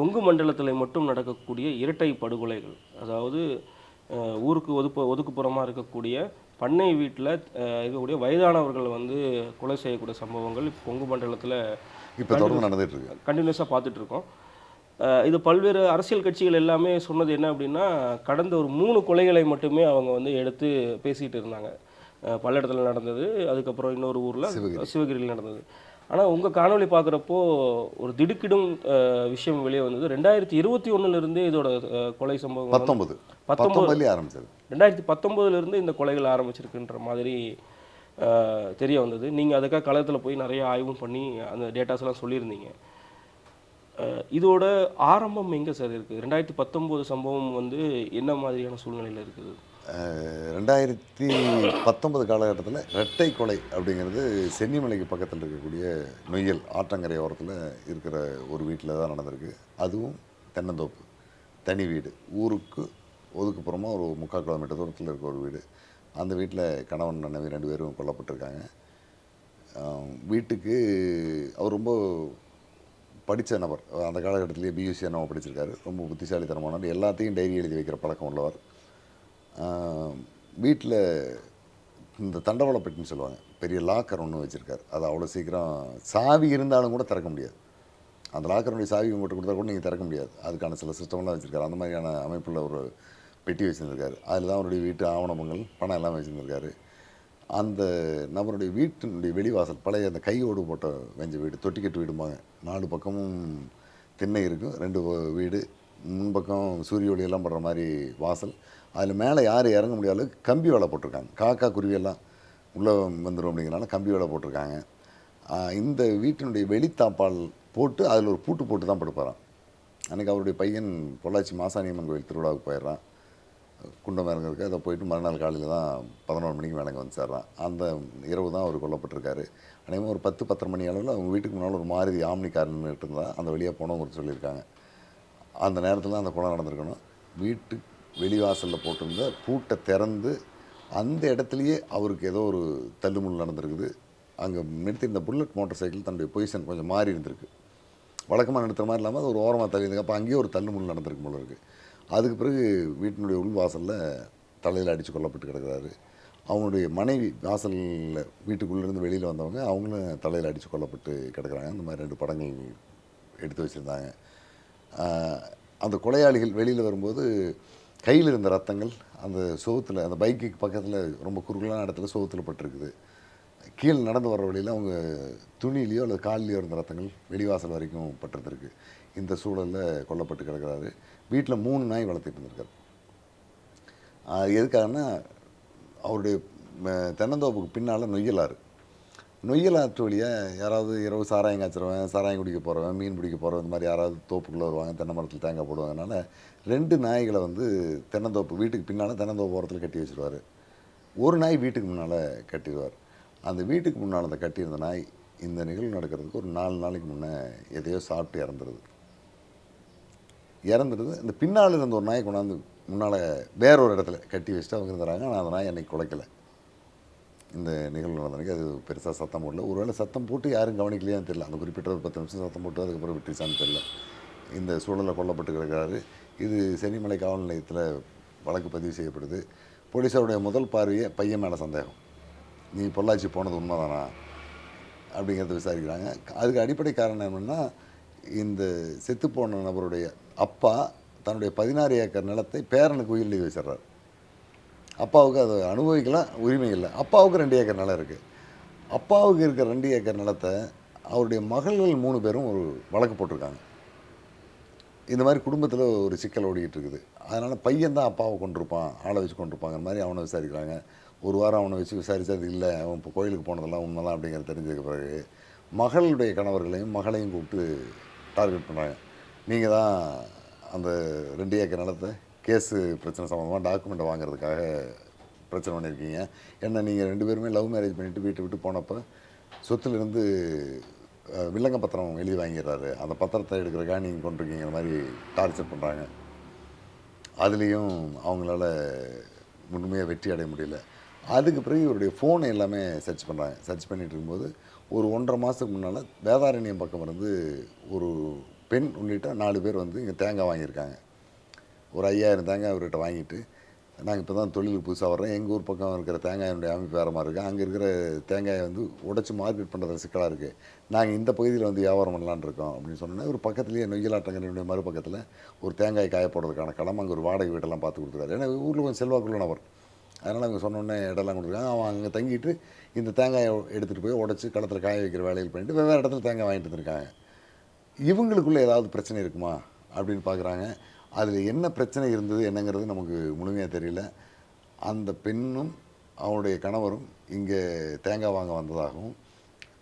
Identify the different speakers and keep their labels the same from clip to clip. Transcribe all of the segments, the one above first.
Speaker 1: கொங்கு மண்டலத்தில் மட்டும் நடக்கக்கூடிய இரட்டை படுகொலைகள். அதாவது ஊருக்கு ஒதுக்குப்புறமா இருக்கக்கூடிய பண்ணை வீட்டில் இருக்கக்கூடிய வயதானவர்கள் வந்து கொலை செய்யக்கூடிய சம்பவங்கள் இப்போ கொங்கு மண்டலத்தில்
Speaker 2: இப்போ தொடர்ந்து நடந்துட்டு இருக்கு.
Speaker 1: கண்டினியூஸாக பார்த்துட்டு இருக்கோம். இது பல்வேறு அரசியல் கட்சிகள் எல்லாமே சொன்னது என்ன அப்படின்னா, கடந்த ஒரு 3 கொலைகளை மட்டுமே அவங்க வந்து எடுத்து பேசிகிட்டு இருந்தாங்க. பல்லடத்தில் நடந்தது, அதுக்கப்புறம் இன்னொரு ஊரில் சிவகிரியில் நடந்தது. ஆனால் உங்கள் காணொளி பார்க்குறப்போ ஒரு திடுக்கிடும் விஷயம் வெளியே வந்தது. 2021 இதோட கொலை சம்பவம்
Speaker 2: 19 ஆரம்பிச்சது.
Speaker 1: 2019 இந்த கொலைகள் ஆரம்பிச்சிருக்குன்ற மாதிரி தெரிய வந்தது. நீங்கள் அதுக்காக களத்தில் போய் நிறைய ஆய்வும் பண்ணி அந்த டேட்டாஸ்லாம் சொல்லியிருந்தீங்க. இதோட ஆரம்பம் எங்கே சார் இருக்குது? 2019 சம்பவம் வந்து என்ன மாதிரியான சூழ்நிலையில் இருக்குது?
Speaker 2: 2019 காலகட்டத்தில் இரட்டை கொலை அப்படிங்கிறது சென்னிமலைக்கு பக்கத்தில் இருக்கக்கூடிய நொய்யல் ஆற்றங்கரை ஓரத்தில் இருக்கிற ஒரு வீட்டில் தான் நடந்திருக்கு. அதுவும் தென்னந்தோப்பு, தனி வீடு, ஊருக்கு ஒதுக்குப்புறமாக ஒரு 3/4 கிலோமீட்டர் தூரத்தில் இருக்க ஒரு வீடு. அந்த வீட்டில் கணவன் மனைவி 2 பேரும் கொல்லப்பட்டிருக்காங்க. வீட்டுக்கு அவர் ரொம்ப படித்த நபர். அந்த காலகட்டத்திலேயே பியூசி என்னவோ படிச்சிருக்காரு. ரொம்ப புத்திசாலித்தனமானவர். எல்லாத்தையும் டைரி எழுதி வைக்கிற பழக்கம் உள்ளவர். வீட்டில் இந்த தண்டவாளப்பட்டின்னு சொல்லுவாங்க, பெரிய லாக்கர் ஒன்று வச்சுருக்காரு. அது அவ்வளோ சீக்கிரம் சாவி இருந்தாலும் கூட திறக்க முடியாது. அந்த லாக்கருடைய சாவி உங்கள்கிட்ட கொடுத்தா கூட நீங்கள் திறக்க முடியாது. அதுக்கான சில சிஸ்டம்லாம் வச்சுருக்காரு. அந்த மாதிரியான அமைப்பில் ஒரு பெட்டி வச்சுருந்துருக்காரு. அதில் தான் அவருடைய வீட்டு ஆவணங்கள் பணம் எல்லாமே வச்சுருந்துருக்காரு. அந்த நபருடைய வீட்டினுடைய வெளிவாசல் பழைய அந்த கையோடு போட்ட வெஞ்ச வீடு, தொட்டிக்கட்டு வீடும்பாங்க. 4 பக்கமும் திண்ணை இருக்கும், 2 வீடு, முன்பக்கம் சூரிய ஒளியெல்லாம் படுற மாதிரி வாசல். அதில் மேலே யாரும் இறங்க முடியாத அளவுக்கு கம்பி வேலை போட்டிருக்காங்க. காக்கா குருவியெல்லாம் உள்ளே வந்துடும் அப்படிங்கிறனால கம்பி வேலை போட்டிருக்காங்க. இந்த வீட்டினுடைய வெளித்தாப்பால் போட்டு அதில் ஒரு பூட்டு போட்டு தான் படுப்பாராம். அன்றைக்கி அவருடைய பையன் பொள்ளாச்சி மாசாணியம்மன் கோயில் திருவிழாவுக்கு போயிடுறான். குண்டம் இறங்குறதுக்கு அதை போயிட்டு மறுநாள் காலையில் தான் 11 மணிக்கு மேலே வந்து சேர்றான். அந்த இரவு தான் அவர் கொல்லப்பட்டிருக்காரு. அநேகமாக ஒரு 10-10:30 மணி அளவில் அவங்க வீட்டுக்கு முன்னால் ஒரு மாருதி ஆம்னி கார் நின்றுட்டு இருந்தால் அந்த வழியாக போனவங்க சொல்லியிருக்காங்க. அந்த நேரத்தில் தான் அந்த கொலை நடந்திருக்கணும். வீட்டு வெளிவாசலில் போட்டிருந்த பூட்டை திறந்து அந்த இடத்துலையே அவருக்கு ஏதோ ஒரு தள்ளுமுள் நடந்திருக்குது. அங்கே நிறுத்தியிருந்த புல்லட் மோட்டார் சைக்கிள் தன்னுடைய பொசிஷன் கொஞ்சம் மாறி இருந்திருக்கு. வழக்கமாக நிறுத்துற மாதிரி இல்லாமல் அது ஒரு ஓரமாக தள்ளியிருந்துக்கு. அப்போ அங்கேயே ஒரு தள்ளுமுள் நடந்திருக்கு போல இருக்குது. அதுக்கு பிறகு வீட்டினுடைய உள்வாசலில் தலையில் அடித்து கொல்லப்பட்டு கிடக்கிறாரு. அவங்களுடைய மனைவி வாசலில் வீட்டுக்குள்ளேருந்து வெளியில் வந்தவங்க அவங்களும் தலையில் அடித்து கொல்லப்பட்டு கிடக்கிறாங்க. அந்த மாதிரி 2 படங்கள் எடுத்து வச்சுருந்தாங்க. அந்த கொலையாளிகள் வெளியில் வரும்போது கையில் இருந்த ரத்தங்கள் அந்த சுவத்தில், அந்த பைக்குக்கு பக்கத்தில் ரொம்ப குறுகலான இடத்துல சுவத்தில் பட்டிருக்குது. கீழே நடந்து வர வழியில் அவங்க துணியிலையோ அல்லது காலிலையோ இருந்த ரத்தங்கள் வெளிவாசல் வரைக்கும் பட்டிருந்துருக்கு. இந்த சூழலில் கொல்லப்பட்டு கிடக்கிறாரு. வீட்டில் 3 நாய் வளர்த்துட்டு இருந்திருக்காரு. எதுக்காகனா அவருடைய தென்னந்தோப்புக்கு பின்னால் நொய்யலாறு. நொய்யலாற்று வழியாக யாராவது இரவு சாராயம் காய்ச்சிருவேன், சாராயம் குடிக்க போகிறவன், மீன் பிடிக்க போகிறவன், இந்த மாதிரி யாராவது தோப்புக்குள்ளே வருவாங்க, தென்னை மரத்தில் தேங்காய் போடுவாங்கனால 2 நாய்களை வந்து தென்னந்தோப்பு வீட்டுக்கு பின்னால் தென்னந்தோப்பு ஓரத்தில் கட்டி வச்சுருவார். ஒரு நாய் வீட்டுக்கு முன்னால் கட்டிடுவார். அந்த வீட்டுக்கு முன்னால் அந்த கட்டியிருந்த நாய் இந்த நிகழ்வு நடக்கிறதுக்கு ஒரு 4 நாளைக்கு முன்னே எதையோ சாப்பிட்டு இறந்துருது. இந்த பின்னால் இருந்த ஒரு நாயை கொண்டாந்து முன்னால் வேற ஒரு இடத்துல கட்டி வச்சுட்டு அவங்க இருந்துறாங்க. ஆனால் அந்த நாய் அன்றைக்கி குலைக்கலை. இந்த நிகழ்வு நடந்தனைக்கு அது பெருசாக சத்தம் போடல. ஒருவேளை சத்தம் போட்டு யாரும் கவனிக்கலையான்னு தெரியல. அந்த குறிப்பிட்ட ஒரு 10 நிமிஷம் சத்தம் போட்டு அதுக்கப்புறம் விட்டுச்சான்னு தெரியல. இந்த சூழலில் கொல்லப்பட்டு கிடக்கிறாரு. இது சென்னிமலை காவல் நிலையத்தில் வழக்கு பதிவு செய்யப்படுது. போலீஸாருடைய முதல் பார்வையே பையன் மேலே சந்தேகம். நீ பொள்ளாச்சி போனது உண்மைதானா அப்படிங்கிறத விசாரிக்கிறாங்க. அதுக்கு அடிப்படை காரணம் என்னென்னா, இந்த செத்துப்போன நபருடைய அப்பா தன்னுடைய 16 ஏக்கர் நிலத்தை பேரனுக்கு உயிர் எழுதி வச்சிடுறாரு. அப்பாவுக்கு அதை அனுபவிக்கலாம் உரிமை இல்லை. அப்பாவுக்கு 2 ஏக்கர் நிலம் இருக்குது. அப்பாவுக்கு இருக்கிற 2 ஏக்கர் நிலத்தை அவருடைய மகள்கள் 3 பேரும் ஒரு வழக்கு போட்டிருக்காங்க. இந்த மாதிரி குடும்பத்தில் ஒரு சிக்கல் ஓடிக்கிட்டு இருக்குது. அதனால் பையன் தான் அப்பாவை கொண்டிருப்பான், ஆளை வச்சு கொண்டிருப்பாங்கிற மாதிரி அவனை விசாரிக்கிறாங்க. ஒரு வாரம் அவனை வச்சு விசாரித்தது இல்லை, அவன் இப்போ கோயிலுக்கு போனதெல்லாம் உண்மைதான் அப்படிங்கிறது தெரிஞ்சதுக்கு பிறகு மகளுடைய கணவர்களையும் மகளையும் கூப்பிட்டு டார்கெட் பண்ணுறாங்க. நீங்கள் தான் அந்த 2 ஏக்கர் நிலத்தை கேஸு பிரச்சனை சம்மந்தமாக டாக்குமெண்ட்டை வாங்குறதுக்காக பிரச்சனை பண்ணியிருக்கீங்க. ஏன்னா நீங்கள் 2 பேருமே லவ் மேரேஜ் பண்ணிவிட்டு வீட்டை விட்டு போனப்போ சொத்துலேருந்து வில்லங்க பத்திரம் எழுதி வாங்கிடுறாரு. அந்த பத்திரத்தை எடுக்கிறக்காக நீங்கள் கொண்டிருக்கீங்கிற மாதிரி டார்ச்சர் பண்ணுறாங்க. அதுலேயும் அவங்களால முழுமையாக வெற்றி அடைய முடியல. அதுக்கு பிறகு இவருடைய ஃபோனை எல்லாமே சர்ச் பண்ணிட்டு இருக்கும்போது ஒரு 1.5 மாதத்துக்கு முன்னால் வேதாரண்யம் பக்கம் இருந்து ஒரு பெண் உள்ளிட்ட 4 பேர் வந்து இங்கே தேங்காய் வாங்கியிருக்காங்க. ஒரு 5000 தேங்காய் அவர்கிட்ட வாங்கிட்டு, நாங்கள் இப்போ தான் தொழிலுக்கு புதுசாக வர்றோம், எங்கள் ஊர் பக்கம் இருக்கிற தேங்காயினுடைய அமைப்பு வேறு மாதிரி இருக்குது, அங்கே இருக்கிற தேங்காயை வந்து உடைச்சி மார்க்கெட் பண்ணுறது சிக்கலாக இருக்குது, நாங்கள் இந்த பகுதியில் வந்து வியாபாரம் பண்ணலான்னு இருக்கோம் அப்படின்னு சொன்னோன்னே, ஒரு பக்கத்துலேயே நொய்யலாற்றங்கரையுடைய மறுபக்கத்தில் ஒரு தேங்காய் காய போடுறதுக்கான களம், அங்கே ஒரு வாடகை வீடெல்லாம் பார்த்து கொடுத்துருக்காரு. ஏன்னா ஊரில் கொஞ்சம் செல்வாக்குள்ள நபர், அதனால் அவங்க சொன்னோடனே இடம்லாம் கொடுத்துருக்காங்க. அவன் அங்கே தங்கிட்டு இந்த தேங்காயை எடுத்துகிட்டு போய் உடச்சி களத்தில் காய வைக்கிற வேலையில் பண்ணிட்டு வெவ்வேறு இடத்துல தேங்காய் வாங்கிட்டு வந்துருக்காங்க. இவங்களுக்குள்ளே ஏதாவது பிரச்சனை இருக்குமா அப்படின்னு பார்க்குறாங்க. அதில் என்ன பிரச்சனை இருந்தது என்னங்கிறது நமக்கு முழுமையாக தெரியல. அந்த பெண்ணும் அவருடைய கணவரும் இங்கே தேங்காய் வாங்க வந்ததாகவும்,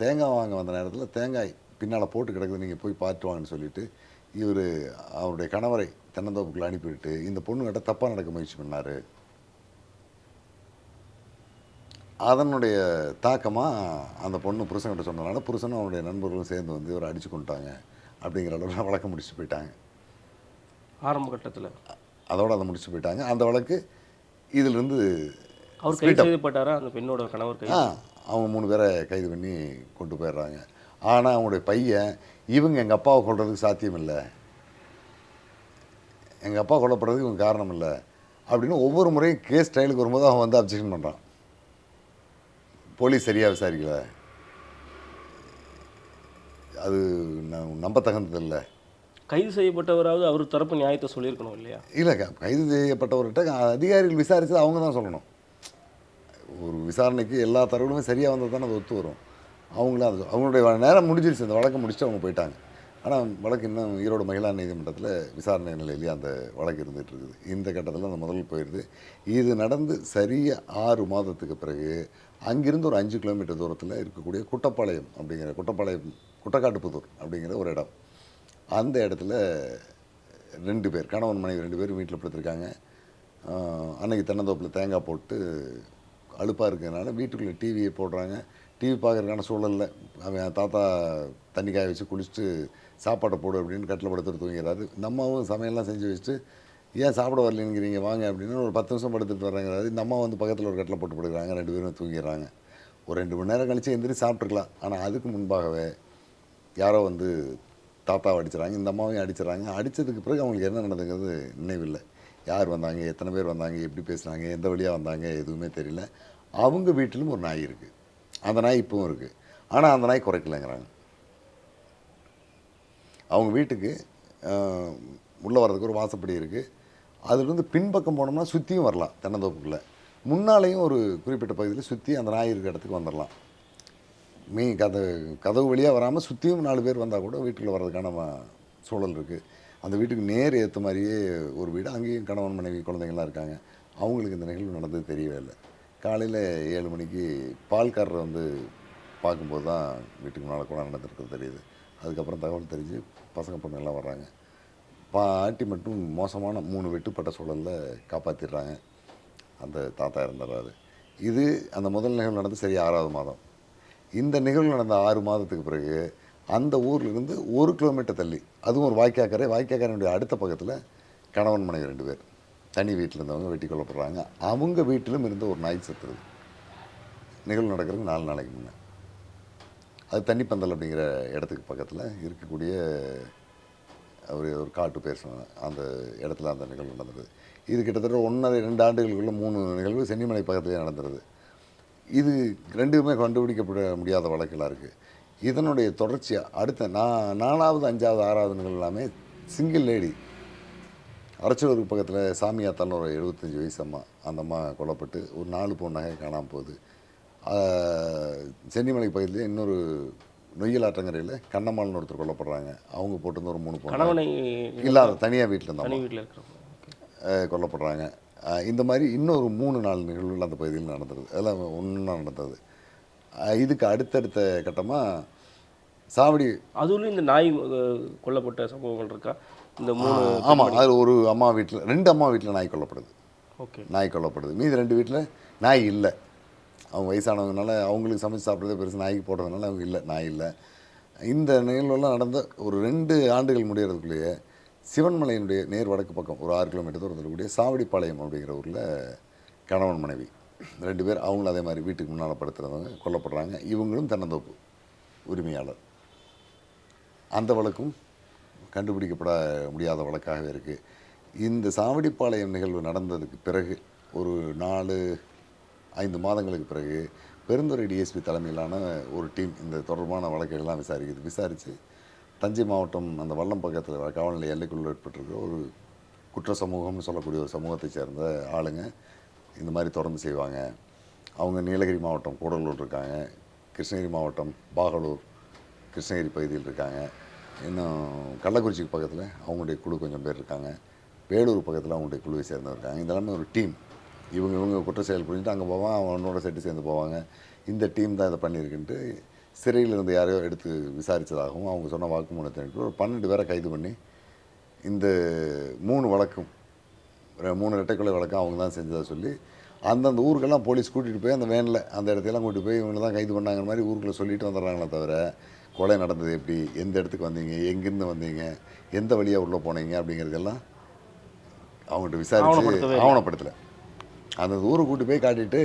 Speaker 2: தேங்காய் வாங்க வந்த நேரத்தில் தேங்காய் பின்னால் போட்டு கிடக்குது, நீங்கள் போய் பார்த்து வாங்கன்னு சொல்லிவிட்டு இவர் அவருடைய கணவரை தென்னந்தோப்புக்குள்ளே அனுப்பிவிட்டு இந்த பொண்ணுகிட்ட தப்பாக நடக்க முயற்சி பண்ணார். அதனுடைய தாக்கமாக அந்த பொண்ணு புருஷன்கிட்ட சொன்னதுனால புருஷனும் அவனுடைய நண்பர்களும் சேர்ந்து வந்து இவரை அடித்து கொண்டுட்டாங்க அப்படிங்கிற அளவில் வழக்கு முடிச்சு போயிட்டாங்க.
Speaker 1: ஆரம்ப கட்டத்தில்
Speaker 2: அதோடு அதை முடிச்சு போயிட்டாங்க. அந்த வழக்கு இதிலிருந்து
Speaker 1: அவர் கைது செய்யப்பட்டாரா? அந்த பெண்ணோட கணவர் கைது?
Speaker 2: அவங்க 3 பேரை கைது பண்ணி கொண்டு போயிடுறாங்க. ஆனால் அவங்களுடைய பையன், இவங்க எங்கள் அப்பாவை கொல்றதுக்கு சாத்தியம் இல்லை, எங்கள் அப்பா கொல்லப்படுறதுக்கு இவங்க காரணம் இல்லை அப்படின்னு ஒவ்வொரு முறையும் கேஸ் ட்ரையலுக்கு வரும்போது அவன் வந்து அப்ஜெக்ஷன் பண்ணுறான். போலீஸ் சரியாக விசாரிக்கல, அது நம்பத்தகுந்தது இல்லை.
Speaker 1: கைது செய்யப்பட்டவராவது அவர் தரப்பு நியாயத்தை சொல்லியிருக்கணும் இல்லையா?
Speaker 2: இல்லை, கைது செய்யப்பட்டவர்கிட்ட அதிகாரிகள் விசாரித்தது அவங்க தான் சொல்லணும். ஒரு விசாரணைக்கு எல்லா தரவுகளுமே சரியாக வந்தது தானே அது ஒத்து வரும். அவங்களும் அது அவங்களுடைய நேரம் முடிஞ்சிருச்சு, அந்த வழக்கை முடிச்சுட்டு அவங்க போயிட்டாங்க. ஆனால் வழக்கு இன்னும் ஈரோடு மகிழா நீதிமன்றத்தில் விசாரணை நிலையிலேயே அந்த வழக்கு இருந்துகிட்டு இருக்குது. இந்த கட்டத்தில் அந்த முதல் போயிடுது. இது நடந்து சரியாக 6 மாதத்துக்கு பிறகு அங்கிருந்து ஒரு 5 கிலோமீட்டர் தூரத்தில் இருக்கக்கூடிய குட்டப்பாளையம் அப்படிங்கிற குட்டக்காட்டுப்புதூர் அப்படிங்கிற ஒரு இடம், அந்த இடத்துல 2 பேர் கணவன் மனைவி 2 பேரும் வீட்டில் படுத்திருக்காங்க. அன்னைக்கு தென்னந்தோப்பில் தேங்காய் போட்டு அலுப்பாக இருக்கிறதுனால வீட்டுக்குள்ளே டிவியை போடுறாங்க. டிவி பார்க்குறதுக்கான சூழலில் அவன் தாத்தா தண்ணி காய வச்சு குளிச்சுட்டு சாப்பாட்டை போடு அப்படின்னு கட்டில் படுத்துட்டு தூங்கிறாரு. இந்த அம்மாவும் சமையல்லாம் செஞ்சு வச்சுட்டு ஏன் சாப்பிட வரலங்கிறீங்க வாங்க அப்படின்னு ஒரு 10 நிமிஷம் படுத்துட்டு வர்றாங்கிறாரு. இந்த அம்மா வந்து பக்கத்தில் ஒரு கட்டில் போட்டு படுக்கிறாங்க. 2 பேரும் தூங்கிடுறாங்க. ஒரு 2 மணி நேரம் கழித்து எந்திரிச்சு சாப்பிட்ருக்கலாம். ஆனால் அதுக்கு முன்பாகவே யாரோ வந்து தாத்தாவை அடிச்சிடறாங்க, இந்த அம்மாவையும் அடிச்சிடறாங்க. அடித்ததுக்கு பிறகு அவங்களுக்கு என்ன நடந்ததுங்கிறது நினைவில்லை. யார் வந்தாங்க, எத்தனை பேர் வந்தாங்க, எப்படி பேசுனாங்க, எந்த வழியாக வந்தாங்க, எதுவுமே தெரியல. அவங்க வீட்டிலும் ஒரு நாய் இருக்குது, அந்த நாய் இப்பவும் இருக்குது. ஆனால் அந்த நாய் குறைக்கலைங்கிறாங்க. அவங்க வீட்டுக்கு உள்ளே வர்றதுக்கு ஒரு வாசப்படி இருக்குது. அதுலேருந்து பின்பக்கம் போனோம்னா சுற்றியும் வரலாம் தென்னந்தோப்புக்குள்ளே. முன்னாலேயும் ஒரு குறிப்பிட்ட பகுதியில் சுற்றி அந்த நாய் இருக்கிற இடத்துக்கு வந்துடலாம். கதவு வழியாக வராமல் சுற்றியும் 4 பேர் வந்தால் கூட வீட்டுக்குள்ளே வர்றதுக்கான சூழல் இருக்குது. அந்த வீட்டுக்கு நேர் ஏற்ற மாதிரியே ஒரு வீடு, அங்கேயும் கணவன் மனைவி குழந்தைங்கள்லாம் இருக்காங்க. அவங்களுக்கு இந்த நிகழ்வு நடந்தது தெரியவே இல்லை. காலையில் 7 மணிக்கு பால்காரரை வந்து பார்க்கும்போது தான் வீட்டுக்கு முன்னால் கூட நடந்துருக்கிறது தெரியுது. அதுக்கப்புறம் தகவல் தெரிஞ்சு பசங்க பொண்ணுங்கள்லாம் வர்றாங்க. பாட்டி மட்டும் மோசமான 3 வெட்டுப்பட்ட சூழலில் காப்பாற்றிடுறாங்க. அந்த தாத்தா இறந்துடுறாரு. இது அந்த முதல் நிகழ்வு நடந்து சரி 6வது மாதம். இந்த நிகழ்வு நடந்த 6 மாதத்துக்கு பிறகு அந்த ஊர்லேருந்து 1 கிலோமீட்டர் தள்ளி, அதுவும் ஒரு வாய்க்காக்கரையினுடைய அடுத்த பக்கத்தில் கணவன் மனைவி 2 பேர் தனி வீட்டில் இருந்தவங்க வெட்டி கொல்லப்படுறாங்க. அவங்க வீட்டிலும் இருந்த ஒரு நாய் செத்துருது. நிகழ்வு நடக்கிறதுக்கு 4 நாளைக்கு முன்னே. அது தண்ணிப்பந்தல் அப்படிங்கிற இடத்துக்கு பக்கத்தில் இருக்கக்கூடிய ஒரு காட்டு பேர் சொன்ன அந்த இடத்துல அந்த நிகழ்வு நடந்தது. இது கிட்டத்தட்ட 1.5-2 ஆண்டுகளுக்குள்ள 3 நிகழ்வு சென்னிமலை பக்கத்துலேயே நடந்துருது. இது 2மே கண்டுபிடிக்கப்பட முடியாத வழக்குகளாக இருக்குது. இதனுடைய தொடர்ச்சியாக அடுத்த 4வது 5வது 6வது நிகழ்வு எல்லாமே சிங்கிள் லேடி. அரச்சலூருக்கு பக்கத்தில் சாமியாத்தால்னு ஒரு 75 வயசு அம்மா, அந்த அம்மா கொல்லப்பட்டு ஒரு 4 பவுன் நகை காணாமல் போகுது. சென்னிமலை பகுதியில் இன்னொரு நொய்யலாற்றங்கரையில் கண்ணம்மாள்னு ஒருத்தர் கொல்லப்படுறாங்க. அவங்க போட்டிருந்த ஒரு 3 பவுன் இல்லாத தனியாக வீட்டில் இருந்தாங்க கொல்லப்படுறாங்க. இந்த மாதிரி இன்னொரு 3-4 நிகழ்வுகள் அந்த பகுதியில் நடந்தது. அதெல்லாம் ஒன்றா நடந்தது. இதுக்கு அடுத்தடுத்த கட்டமாக சாவடி
Speaker 1: அதுவும் இந்த நாய் கொல்லப்பட்ட சம்பவங்கள் இருக்கா? இந்த 3
Speaker 2: ஆமாம், அது ஒரு அம்மா வீட்டில் 2 அம்மா வீட்டில் நாய் கொல்லப்படுது.
Speaker 1: ஓகே,
Speaker 2: நாய் கொல்லப்படுது. மீதி 2 வீட்டில் நாய் இல்லை. அவங்க வயசானவங்கனால அவங்களுக்கு சமைச்சு சாப்பிட்றதே பெருசு, நாய்க்கு போடுறதுனால அவங்க இல்லை, நாய் இல்லை. இந்த நிகழ்வெல்லாம் நடந்த ஒரு 2 ஆண்டுகள் முடிகிறதுக்குள்ளேயே சிவன்மலையினுடைய நேர் வடக்கு பக்கம் ஒரு 6 கிலோமீட்டர் தூரத்தில் இருக்கக்கூடிய சாவடிப்பாளையம் அப்படிங்கிற ஊரில் கணவன் மனைவி 2 பேர், அவங்களும் அதே மாதிரி வீட்டுக்கு முன்னால் படுத்துறவங்க கொல்லப்படுறாங்க. இவங்களும் தென்னந்தோப்பு உரிமையாளர். அந்த வழக்கும் கண்டுபிடிக்கப்பட முடியாத வழக்காகவே இருக்குது. இந்த சாவடிப்பாளையம் நிகழ்வு நடந்ததுக்கு பிறகு ஒரு 4-5 மாதங்களுக்கு பிறகு பெருந்துறை டிஎஸ்பி தலைமையிலான ஒரு டீம் இந்த தொடர்பான வழக்குகள்லாம் விசாரித்து தஞ்சை மாவட்டம் அந்த வல்லம் பக்கத்தில் காவல்நிலைய எல்லைக்குள்ள ஏற்பட்டிருக்கிற ஒரு குற்ற சமூகம்னு சொல்லக்கூடிய ஒரு சமூகத்தை சேர்ந்த ஆளுங்க இந்த மாதிரி தொடர்ந்து செய்வாங்க. அவங்க நீலகிரி மாவட்டம் கூடலூர் இருக்காங்க, கிருஷ்ணகிரி மாவட்டம் பாகலூர் கிருஷ்ணகிரி பகுதியில் இருக்காங்க, இன்னும் கள்ளக்குறிச்சிக்கு பக்கத்தில் அவங்களுடைய குழு கொஞ்சம் பேர் இருக்காங்க, வேலூர் பக்கத்தில் அவங்களுடைய குழுவை சேர்ந்து இருக்காங்க. இதெல்லாமே ஒரு டீம். இவங்க குற்ற செயல் புரிஞ்சுட்டு அங்கே போவான், அவனோட செட்டு சேர்ந்து போவாங்க. இந்த டீம் தான் இதை பண்ணியிருக்குன்ட்டு சிறையில் இருந்து யாரையோ எடுத்து விசாரித்ததாகவும் அவங்க சொன்ன வாக்குமூலத்தை ஒரு 12 பேரை கைது பண்ணி இந்த 3 வழக்கும் 3 இரட்டைக்கொலை வழக்கம் அவங்க தான் செஞ்சதாக சொல்லி அந்தந்த ஊருக்கெல்லாம் போலீஸ் கூட்டிகிட்டு போய் அந்த வேனில் அந்த இடத்தையெல்லாம் கூட்டிகிட்டு போய் இவங்க தான் கைது பண்ணாங்கிற மாதிரி ஊருக்குள்ளே சொல்லிட்டு வந்துடுறாங்களே தவிர கொலை நடந்தது எப்படி, எந்த இடத்துக்கு வந்தீங்க, எங்கேருந்து வந்தீங்க, எந்த வழியாக உள்ளே போனீங்க அப்படிங்கிறதெல்லாம் அவங்கள்ட்ட விசாரித்து ஆவணப்படுத்தலை. அந்த ஊருக்கு கூட்டி போய் காட்டிட்டு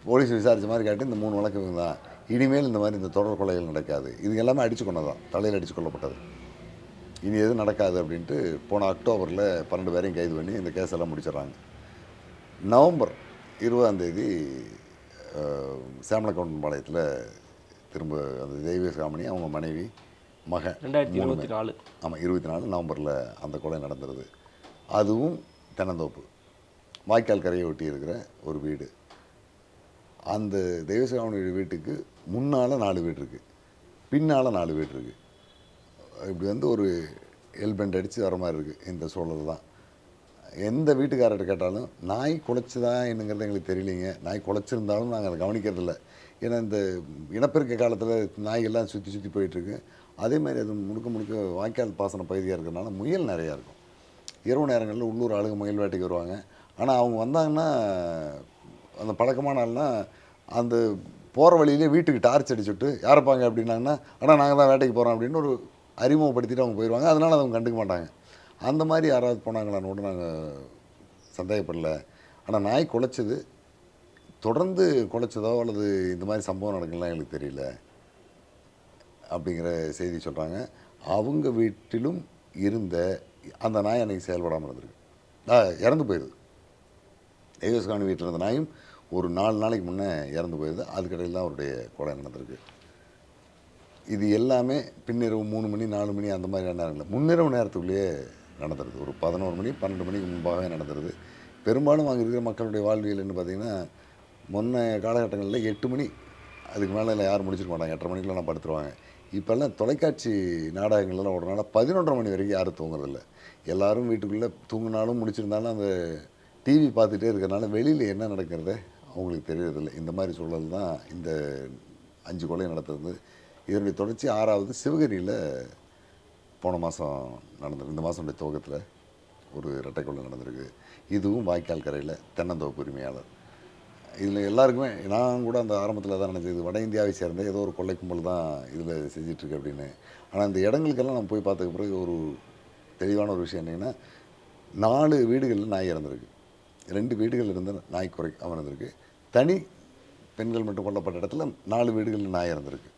Speaker 2: போலீஸ் விசாரித்த மாதிரி காட்டி இந்த 3 வழக்கு இவங்க தான், இனிமேல் இந்த மாதிரி இந்த தொடர் கொலைகள் நடக்காது, இது எல்லாமே அடித்து கொண்டதான், தலையில் அடித்து கொள்ளப்பட்டது, இனி எதுவும் நடக்காது அப்படின்ட்டு போன அக்டோபரில் 12 பேரையும் கைது பண்ணி இந்த கேஸ் எல்லாம் முடிச்சிடறாங்க. நவம்பர் 20ஆம் சேமலக்கவுண்டன்பாளையத்தில் திரும்ப அந்த தெய்வசாமணி அவங்க மனைவி மகன்
Speaker 1: 2024
Speaker 2: ஆமாம் 24 நவம்பரில் அந்த கொலை நடந்துருது. அதுவும் தென்னந்தோப்பு வாய்க்கால் கரையை ஒட்டி இருக்கிற ஒரு வீடு. அந்த தெய்வசாமணி வீட்டுக்கு முன்னால் 4 வீடு இருக்குது, பின்னால் 4 வீடு இருக்குது. இப்படி வந்து ஒரு எல்பெண்ட் அடித்து வர மாதிரி இருக்குது இந்த சூழல் தான். எந்த வீட்டுக்காரர்கிட்ட கேட்டாலும் நாய் குலைச்சிதா என்னங்கிறது எங்களுக்கு தெரியலைங்க, நாய் குலைச்சிருந்தாலும் நாங்கள் அதை கவனிக்கிறதில்ல. ஏன்னா இந்த இனப்பெருக்க காலத்தில் நாய்கள்லாம் சுற்றி போயிட்டுருக்கு. அதே மாதிரி அது முழுக்க வாய்க்கால் பாசன பகுதியாக இருக்கிறதுனால முயல் நிறையா இருக்கும். இரவு நேரங்களில் உள்ளூர் ஆளுங்க முயல் வேட்டைக்கு வருவாங்க. ஆனால் அவங்க வந்தாங்கன்னா அந்த பழக்கமான ஆள்னா அந்த போகிற வழியிலே வீட்டுக்கு டார்ச் அடிச்சுட்டு யாரப்பாங்க அப்படின்னாங்கன்னா ஆனால் நாங்கள் தான் வேட்டைக்கு போகிறோம் அப்படின்னு ஒரு அறிமுகப்படுத்திட்டு அவங்க போயிடுவாங்க. அதனால் அவங்க கண்டுக்க மாட்டாங்க. அந்த மாதிரி யாராவது போனாங்களான்னு கூட நாங்கள் சந்தேகப்படல. ஆனால் நாய் குலைச்சது தொடர்ந்து குலைச்சதோ அல்லது இந்த மாதிரி சம்பவம் நடக்கலாம் எங்களுக்கு தெரியல அப்படிங்கிற செய்தி சொல்கிறாங்க. அவங்க வீட்டிலும் இருந்த அந்த நாய் அன்றைக்கி செயல்படாமல் இருந்திருக்கு, இறந்து போயிடுது. தேவஸ்காமி வீட்டில் இருந்த நாயும் ஒரு 4 நாளைக்கு முன்னே இறந்து போயிடுது. அதுக்கடையில் தான் அவருடைய கொலை நடந்திருக்கு. இது எல்லாமே பின்னிரவு 3 மணி 4 மணி அந்த மாதிரி நேரங்களில் முன்னிரவு நேரத்துக்குள்ளேயே நடந்துருது. ஒரு 11 மணி 12 மணிக்கு முன்பாகவே நடந்துருது. பெரும்பாலும் அங்கே இருக்கிற மக்களுடைய வாழ்வியல்னு பார்த்திங்கன்னா முன்ன காலகட்டங்களில் 8 மணி அதுக்கு மேலே யாரும் முடிச்சிருக்க மாட்டாங்க, 8:30 மணிக்கெலாம் படுத்துருவாங்க. இப்போல்லாம் தொலைக்காட்சி நாடகங்கள்லாம் ஓடுறதுனால 11:30 மணி வரைக்கும் யாரும் தூங்குறதில்ல. எல்லோரும் வீட்டுக்குள்ளே தூங்கினாலும் முடிச்சிருந்தாலும் அந்த டிவி பார்த்துட்டே இருக்கிறனால வெளியில் என்ன நடக்கிறத அவங்களுக்கு தெரியறதில்லை. இந்த மாதிரி சூழல் தான் இந்த 5 கொலை நடத்துறது. இதனுடைய தொடர்ச்சி 6வது சிவகிரியில் போன மாதம் நடந்திருக்கு. இந்த மாதம் துவக்கத்தில் ஒரு இரட்டை கொலை நடந்திருக்கு. இதுவும் வாய்க்கால் கரையில் தென்னந்தோப்பு உரிமையாளர். இதில் எல்லாருக்குமே நான் கூட அந்த ஆரம்பத்தில் தான் நினச்சது வட இந்தியாவை சேர்ந்த ஏதோ ஒரு கொள்ளை கும்பல் தான் இதில் செஞ்சிட்ருக்கு அப்படின்னு. ஆனால் இந்த இடங்களுக்கெல்லாம் நம்ம போய் பார்த்துக்க பிறகு ஒரு தெளிவான ஒரு விஷயம் என்னென்னா 4 வீடுகளில் நாய் இறந்துருக்கு, 2 வீடுகள் இருந்த நாய் அமர்ந்திருக்கு. தனி பெண்கள் மட்டும் கொல்லப்பட்ட இடத்துல 4 வீடுகளில் நாய் இறந்துருக்கு.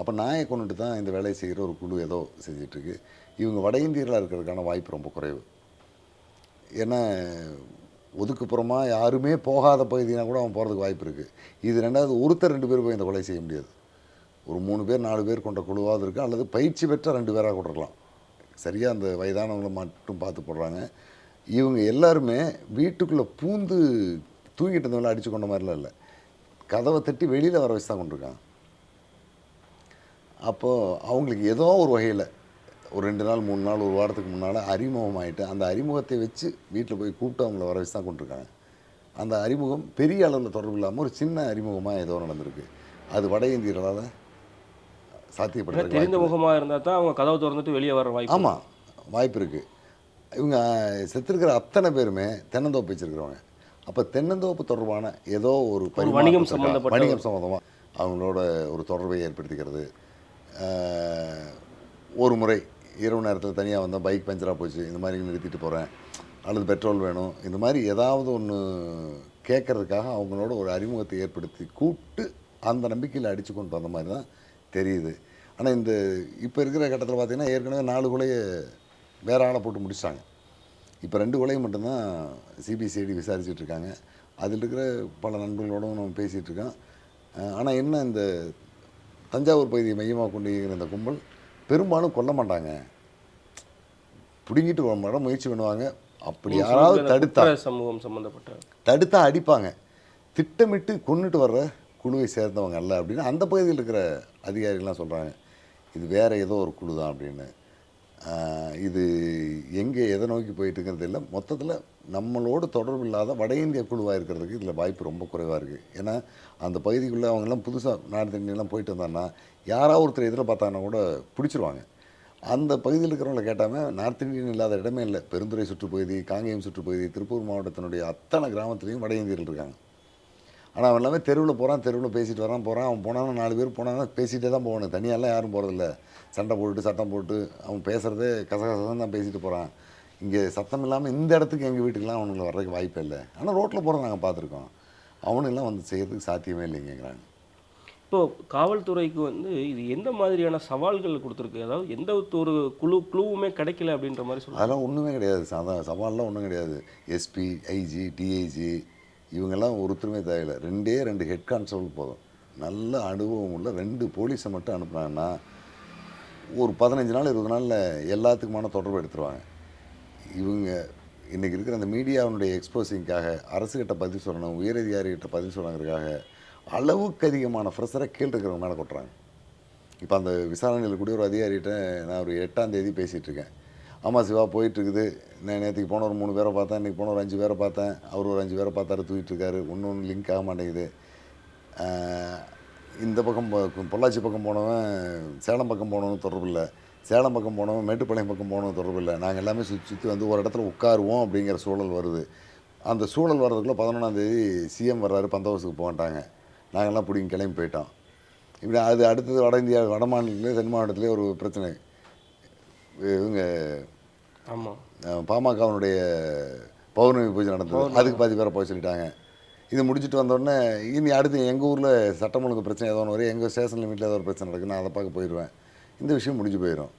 Speaker 2: அப்போ நாயை கொண்டுட்டு தான் இந்த வேலையை செய்கிற ஒரு குழு ஏதோ செஞ்சிட்ருக்கு. இவங்க வட இந்தியர்களாக இருக்கிறதுக்கான வாய்ப்பு ரொம்ப குறைவு. ஏன்னா ஒதுக்குப்புறமாக யாருமே போகாத பகுதினா கூட அவன் போகிறதுக்கு வாய்ப்பு இருக்குது. இது 2வது ஒருத்தர் 2 பேர் போய் இந்த கொலை செய்ய முடியாது. ஒரு 3 பேர் 4 பேர் கொண்ட குழுவாவது இருக்குது, அல்லது பயிற்சி பெற்ற 2 பேராக கூட இருக்கலாம். சரியாக அந்த வயதானவங்களை மட்டும் பார்த்து போடுறாங்க. இவங்க எல்லாருமே வீட்டுக்குள்ளே பூந்து தூங்கிட்டு இருந்தவங்கள அடித்து கொண்ட மாதிரிலாம் இல்லை, கதவை தட்டி வெளியில் வர வச்சு தான் கொண்டிருக்காங்க. அப்போது அவங்களுக்கு ஏதோ ஒரு வகையில் ஒரு 2 நாள் 3 நாள் ஒரு வாரத்துக்கு முன்னால் அறிமுகமாகிட்டு அந்த அறிமுகத்தை வச்சு வீட்டில் போய் கூப்பிட்டு அவங்கள வர வச்சு தான் கொண்டிருக்காங்க. அந்த அறிமுகம் பெரிய அளவில் தொடர்பு இல்லாமல் ஒரு சின்ன அறிமுகமாக ஏதோ நடந்திருக்கு. அது வட இந்தியர்களால் சாத்தியப்படுறது.
Speaker 1: தெரிந்த முகமாக இருந்தால் தான் அவங்க கதவை திறந்துட்டு வெளியே வர வாய்ப்பு.
Speaker 2: ஆமாம், வாய்ப்பு இருக்குது. இவங்க செத்துருக்கிற அத்தனை பேருமே தென்னந்தோப்பு வச்சுருக்கிறவங்க. அப்போ தென்னந்தோப்பு தொடர்பான ஏதோ ஒரு
Speaker 1: வணிகம்
Speaker 2: சம்மந்தமாக அவங்களோட ஒரு தொடர்பை ஏற்படுத்திக்கிறது. ஒரு முறை இரவு நேரத்தில் தனியாக வந்தால் பைக் பஞ்சராக போச்சு, இந்த மாதிரி நிறுத்திட்டு போகிறேன், அல்லது பெட்ரோல் வேணும், இந்த மாதிரி ஏதாவது ஒன்று கேட்குறதுக்காக அவங்களோட ஒரு அறிமுகத்தை ஏற்படுத்தி கூப்பிட்டு அந்த நம்பிக்கையில் அடித்து கொண்டு வந்த மாதிரி தான் தெரியுது. ஆனால் இந்த இப்போ இருக்கிற கட்டத்தில் பார்த்தீங்கன்னா ஏற்கனவே 4 கொலையை வேற ஆளை போட்டு முடிச்சிட்டாங்க. இப்போ 2 கொலையை மட்டும்தான் சிபிசிஐடி விசாரிச்சுட்டு இருக்காங்க. அதில் இருக்கிற பல நண்பர்களோடும் நம்ம பேசிகிட்டு இருக்கோம். ஆனால் என்ன இந்த தஞ்சாவூர் பகுதியை மையமாக கொண்டு இயங்குகிற இந்த கும்பல் பெரும்பாலும் கொல்ல மாட்டாங்க, பிடுங்கிட்டு வர முயற்சி பண்ணுவாங்க. அப்படி
Speaker 1: நீங்க
Speaker 2: யாராவது
Speaker 1: சொல்றது
Speaker 2: தடுத்தா
Speaker 1: குற்ற சமூகம் சம்பந்தப்பட்ட
Speaker 2: தடுத்தா அடிப்பாங்க. திட்டமிட்டு கொன்னுட்டு வர்ற குழுவை சேர்ந்தவங்க அல்ல அப்படின்னு அந்த பகுதியில் இருக்கிற அதிகாரிகள்லாம் சொல்கிறாங்க. இது வேற ஏதோ ஒரு குழு தான் அப்படின்னு. இது எங்கே எதை நோக்கி போயிட்டு இருக்கிறது இல்லை. மொத்தத்தில் நம்மளோடு தொடர்பு இல்லாத வட இந்திய குழுவாக இருக்கிறதுக்கு இதில் வாய்ப்பு ரொம்ப குறைவாக இருக்குது. ஏன்னா அந்த பகுதிக்குள்ளே அவங்கெல்லாம் புதுசாக நார்த் இந்தியெல்லாம் போயிட்டு வந்தாங்கன்னா யாராவது ஒருத்தர் எதில் பார்த்தாங்கன்னா கூட பிடிச்சிருவாங்க. அந்த பகுதியில் இருக்கிறவங்கள கேட்டாமல் நார்த் இந்தியன் இல்லாத இடமே இல்லை. பெருந்துறை சுற்றுப்பகுதி, காங்கேயம் சுற்றுப்பகுதி, திருப்பூர் மாவட்டத்தினுடைய அத்தனை கிராமத்துலேயும் வட இந்தியர்கள் இருக்காங்க. ஆனால் அவன் எல்லாமே தெருவில் போகிறான், தெருவில் பேசிட்டு போகிறான். அவன் போனாலும் 4 பேர் போனாங்கன்னா பேசிகிட்டே தான் போகணும். தனியாலாம் யாரும் போகிறதில்ல. சண்டை போட்டுட்டு சத்தம் போட்டு அவன் பேசுகிறதே கசகசன்னு தான் பேசிட்டு போகிறான். இங்கே சத்தம் இல்லாமல் இந்த இடத்துக்கு எங்கள் வீட்டுக்கெலாம் அவனுங்களை வர்றதுக்கு வாய்ப்பே இல்லை. ஆனால் ரோட்டில் போகிறத நாங்கள் பார்த்துருக்கோம். அவனெல்லாம் வந்து செய்கிறதுக்கு சாத்தியமே இல்லைங்கிறாங்க.
Speaker 1: இப்போ காவல்துறைக்கு வந்து இது எந்த மாதிரியான சவால்கள் கொடுத்துருக்கு? அதாவது எந்த ஒரு குழுவுமே கிடைக்கல அப்படின்ற மாதிரி சொல்லுவாங்க.
Speaker 2: அதெல்லாம் ஒன்றுமே கிடையாது. சவால்லாம் ஒன்றும் கிடையாது. எஸ்பி, ஐஜி, டிஐஜி இவங்கெல்லாம் ஒருத்தருமே தேவையில்லை. 2 ஹெட் கான்ஸ்டபிள் போதும். நல்ல அனுபவம் உள்ள 2 போலீஸை மட்டும் அனுப்புனாங்கன்னா ஒரு 15 நாள் 20 நாளில் எல்லாத்துக்குமான தொடர்பு எடுத்துருவாங்க. இவங்க இன்றைக்கி இருக்கிற அந்த மீடியாவுடைய எக்ஸ்போசிங்காக அரசுகிட்ட பதில் சொல்லணும், உயரதிகாரிகிட்ட பதில் சொல்லணுங்கிறதுக்காக அளவுக்கு அதிகமான ப்ரெஷரை கீழ் இருக்கிறவங்க மேலே கொட்டுறாங்க. இப்போ அந்த விசாரணையில் கூடிய ஒரு அதிகாரிகிட்ட நான் ஒரு 8ஆம் தேதி பேசிகிட்டு இருக்கேன். ஆமாம் சிவா போயிட்டுருக்குது, நான் நேற்றுக்கு போன ஒரு 3 பேரை பார்த்தேன், இன்றைக்கி போன ஒரு 5 பேரை பார்த்தேன், அவர் ஒரு 5 பேரை பார்த்தாரு, தூக்கிட்டு இருக்காரு, ஒன்று லிங்க் ஆக மாட்டேங்குது. இந்த பக்கம் பொள்ளாச்சி பக்கம் போனவன் சேலம் பக்கம் போனவன் தொடர்பு இல்லை, சேலம் பக்கம் போனவன் மேட்டுப்பாளையம் பக்கம் போனவன் தொடர்பு இல்லை. நாங்கள் எல்லாமே சுற்றி வந்து ஒரு இடத்துல உட்காருவோம் அப்படிங்கிற சூழல் வருது. அந்த சூழல் வர்றதுக்குள்ளே 11ஆம் தேதி சிஎம் வர்றாரு, பந்தோபஸ்துக்கு போகட்டாங்க. நாங்கள்லாம் பிடிங்க கிளம்பி போயிட்டோம். இப்படி அது அடுத்தது வட இந்தியா வட மாநிலத்திலே தென் மாவட்டத்திலே ஒரு பிரச்சனை. இவங்க
Speaker 1: ஆமாம்
Speaker 2: பாமகவனுடைய பௌர்ணமி பூஜை நடந்தது, அதுக்கு பாதி பேரை போய் சொல்லிட்டாங்க. இது முடிச்சுட்டு வந்தோடனே இனி அடுத்து எங்கள் ஊரில் சட்டம் ஒழுங்கு பிரச்சனை ஏதோ ஒன்று வரும், எங்கள் ஸ்டேஷன் லிமிட்டில் ஏதோ ஒரு பிரச்சனை நடக்குது, நான் அதை பார்க்க போயிடுவேன். இந்த விஷயம் முடிஞ்சு போயிடும்.